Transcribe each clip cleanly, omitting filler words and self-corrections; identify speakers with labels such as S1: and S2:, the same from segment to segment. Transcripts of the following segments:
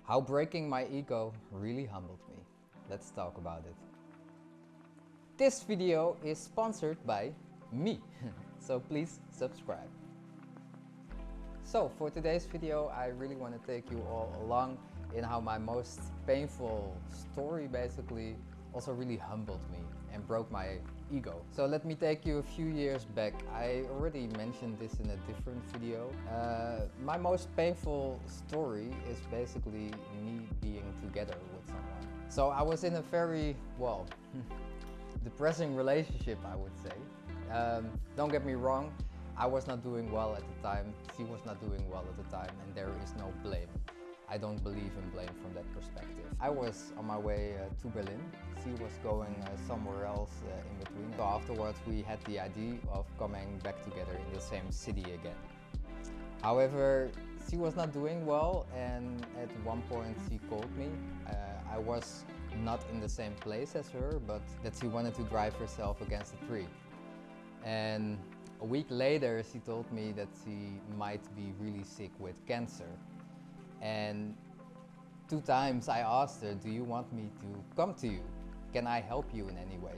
S1: How breaking my ego really humbled me. Let's talk about it. This video is sponsored by me, so please subscribe. So for today's video, I really want to take you all along in how my most painful story basically also really humbled me and broke my ego. So let me take you a few years back. I already mentioned this in a different video. My most painful story is basically me being together with someone. So I was in a very, well, depressing relationship, I would say. Don't get me wrong, I was not doing well at the time, she was not doing well at the time, and there is no blame. I don't believe in blame from that perspective. I was on my way to Berlin. She was going somewhere else in between. So afterwards we had the idea of coming back together in the same city again. However, she was not doing well, and at one point she called me. I was not in the same place as her, but that she wanted to drive herself against a tree. And a week later she told me that she might be really sick with cancer. And 2 times I asked her, do you want me to come to you? Can I help you in any way?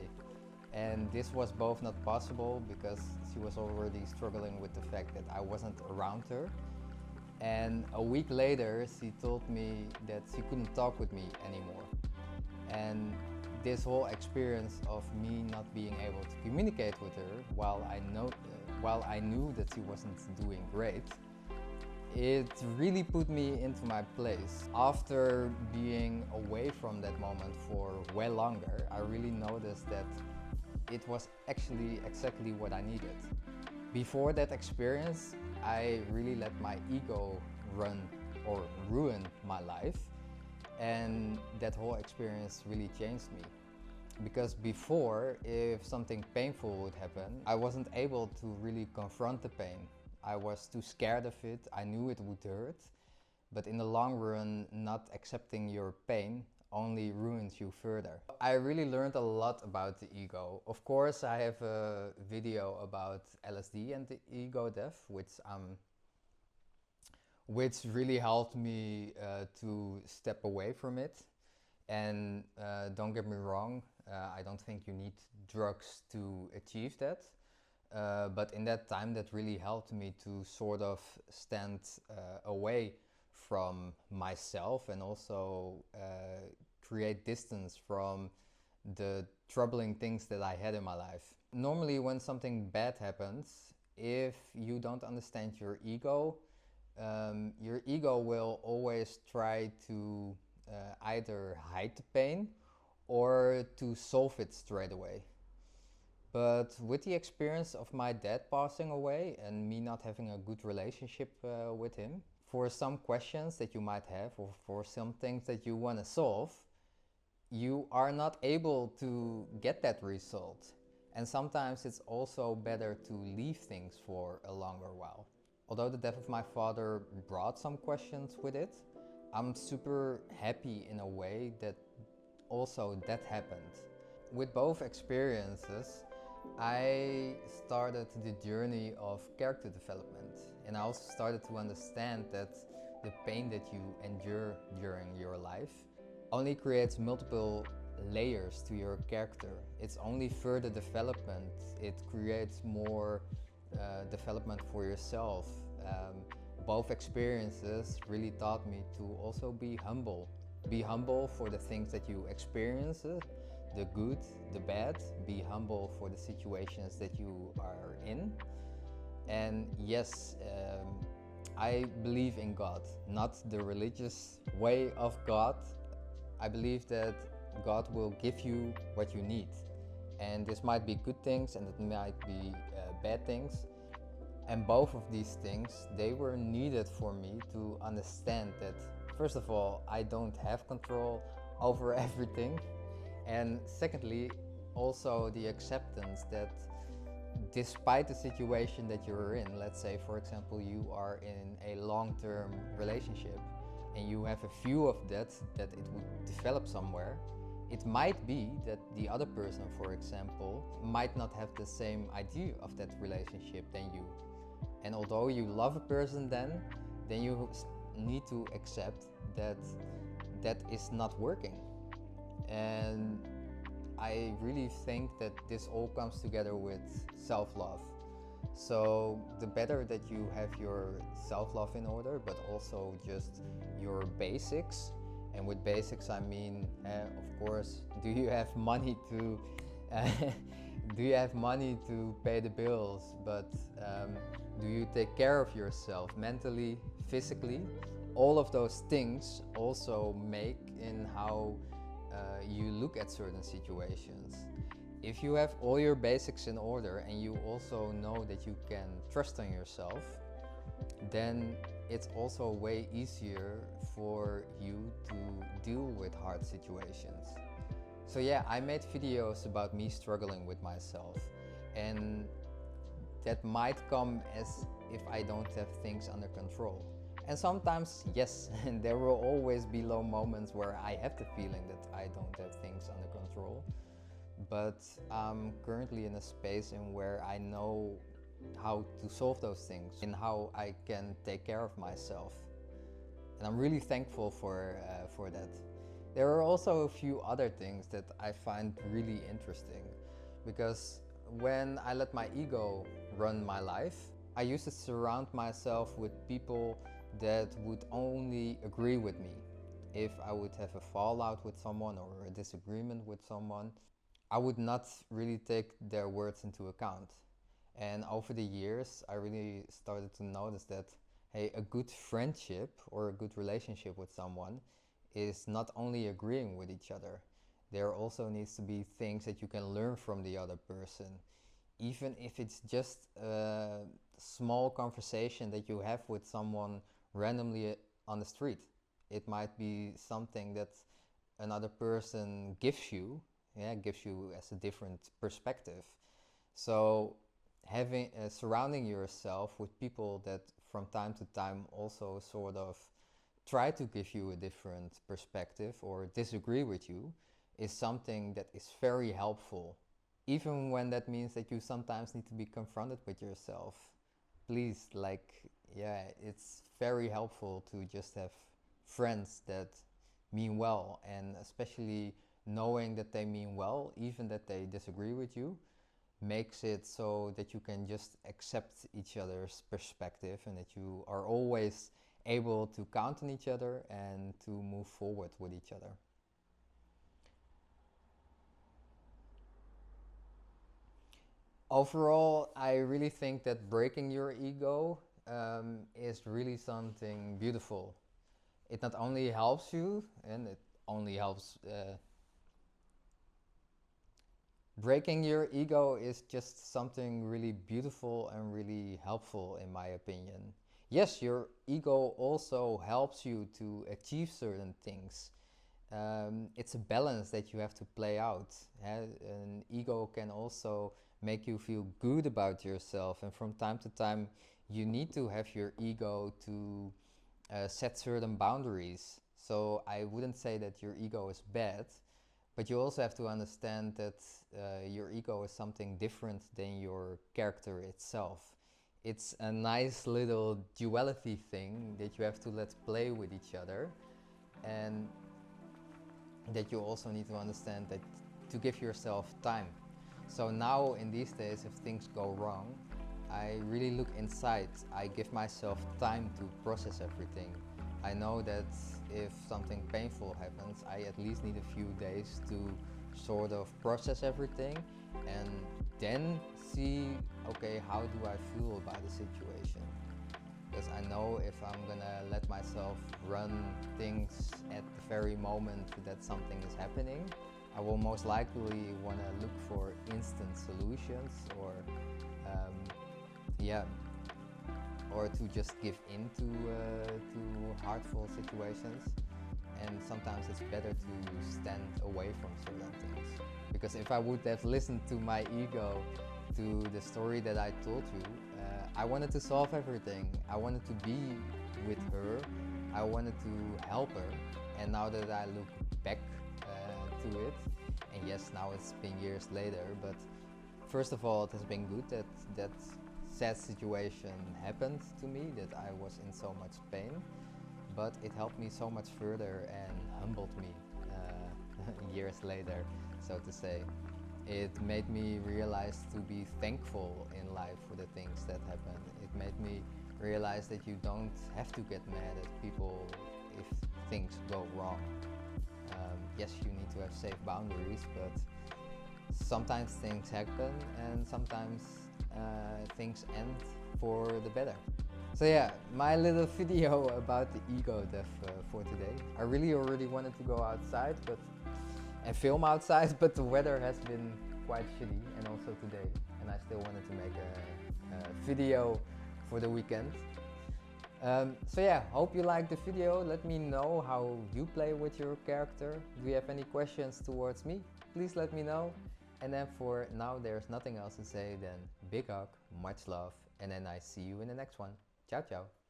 S1: And this was both not possible because she was already struggling with the fact that I wasn't around her. And a week later she told me that she couldn't talk with me anymore. And this whole experience of me not being able to communicate with her while I knew that she wasn't doing great, it really put me into my place. After being away from that moment for way longer, I really noticed that it was actually exactly what I needed. Before that experience, I really let my ego run or ruin my life, and that whole experience really changed me. Because before, if something painful would happen, I wasn't able to really confront the pain. I was too scared of it, I knew it would hurt, but in the long run, not accepting your pain only ruins you further. I really learned a lot about the ego. Of course, I have a video about LSD and the ego death, which really helped me to step away from it. And don't get me wrong, I don't think you need drugs to achieve that. But in that time, that really helped me to sort of stand away from myself and also create distance from the troubling things that I had in my life. Normally when something bad happens, if you don't understand your ego will always try to either hide the pain or to solve it straight away. But with the experience of my dad passing away and me not having a good relationship with him, for some questions that you might have or for some things that you want to solve, you are not able to get that result. And sometimes it's also better to leave things for a longer while. Although the death of my father brought some questions with it, I'm super happy in a way that also that happened. With both experiences, I started the journey of character development, and I also started to understand that the pain that you endure during your life only creates multiple layers to your character. It's only further development. It creates more development for yourself. Both experiences really taught me to also be humble. Be humble for the things that you experience, the good, the bad. Be humble for the situations that you are in. And yes, I believe in God, not the religious way of God. I believe that God will give you what you need. And this might be good things and it might be bad things. And both of these things, they were needed for me to understand that, first of all, I don't have control over everything. And secondly, also the acceptance that despite the situation that you're in, let's say for example you are in a long-term relationship and you have a view of that it would develop somewhere, it might be that the other person, for example, might not have the same idea of that relationship than you. And although you love a person then you need to accept that that is not working. And I really think that this all comes together with self-love. So the better that you have your self-love in order, but also just your basics. And with basics I mean, of course, do you have money to do you have money to pay the bills, but do you take care of yourself mentally, physically? All of those things also make in how you look at certain situations. If you have all your basics in order and you also know that you can trust on yourself, then it's also way easier for you to deal with hard situations. So yeah, I made videos about me struggling with myself, and that might come as if I don't have things under control. And sometimes, yes, and there will always be low moments where I have the feeling that I don't have things under control. But I'm currently in a space in where I know how to solve those things and how I can take care of myself. And I'm really thankful for that. There are also a few other things that I find really interesting, because when I let my ego run my life, I used to surround myself with people that would only agree with me. If I would have a fallout with someone or a disagreement with someone, I would not really take their words into account. And over the years, I really started to notice that, hey, a good friendship or a good relationship with someone is not only agreeing with each other. There also needs to be things that you can learn from the other person. Even if it's just a small conversation that you have with someone randomly on the street. It might be something that another person gives you, gives you as a different perspective. So surrounding yourself with people that from time to time also sort of try to give you a different perspective or disagree with you is something that is very helpful. Even when that means that you sometimes need to be confronted with yourself. Please, it's very helpful to just have friends that mean well, and especially knowing that they mean well, even that they disagree with you, makes it so that you can just accept each other's perspective and that you are always able to count on each other and to move forward with each other. Overall, I really think that breaking your ego is really something beautiful. It not only helps you, and it only helps. Breaking your ego is just something really beautiful and really helpful, in my opinion. Yes, your ego also helps you to achieve certain things. It's a balance that you have to play out. An ego can also make you feel good about yourself, and from time to time, you need to have your ego to set certain boundaries. So I wouldn't say that your ego is bad, but you also have to understand that your ego is something different than your character itself. It's a nice little duality thing that you have to let play with each other, and that you also need to understand that to give yourself time. So now in these days, if things go wrong, I really look inside. I give myself time to process everything. I know that if something painful happens, I at least need a few days to sort of process everything and then see, okay, how do I feel about the situation? Because I know if I'm gonna let myself run things at the very moment that something is happening, I will most likely want to look for instant solutions, or or to just give in to hurtful situations. And sometimes it's better to stand away from certain things. Because if I would have listened to my ego, to the story that I told you, I wanted to solve everything. I wanted to be with her. I wanted to help her. And now that I look back to it, and yes, now it's been years later, but first of all, it has been good that that sad situation happened to me, that I was in so much pain. but it helped me so much further and humbled me years later, so to say. It made me realize to be thankful in life for the things that happen. It made me realize that you don't have to get mad at people if things go wrong. Yes, you need to have safe boundaries, but sometimes things happen and sometimes things end for the better. So yeah, my little video about the ego death for today. I really already wanted to go outside and film outside, but the weather has been quite shitty, and also today, and I still wanted to make a video for the weekend. So yeah, hope you liked the video. Let me know how you play with your character. Do you have any questions towards me? Please let me know. And then for now, there's nothing else to say than big hug, much love, and then I see you in the next one. Ciao, ciao.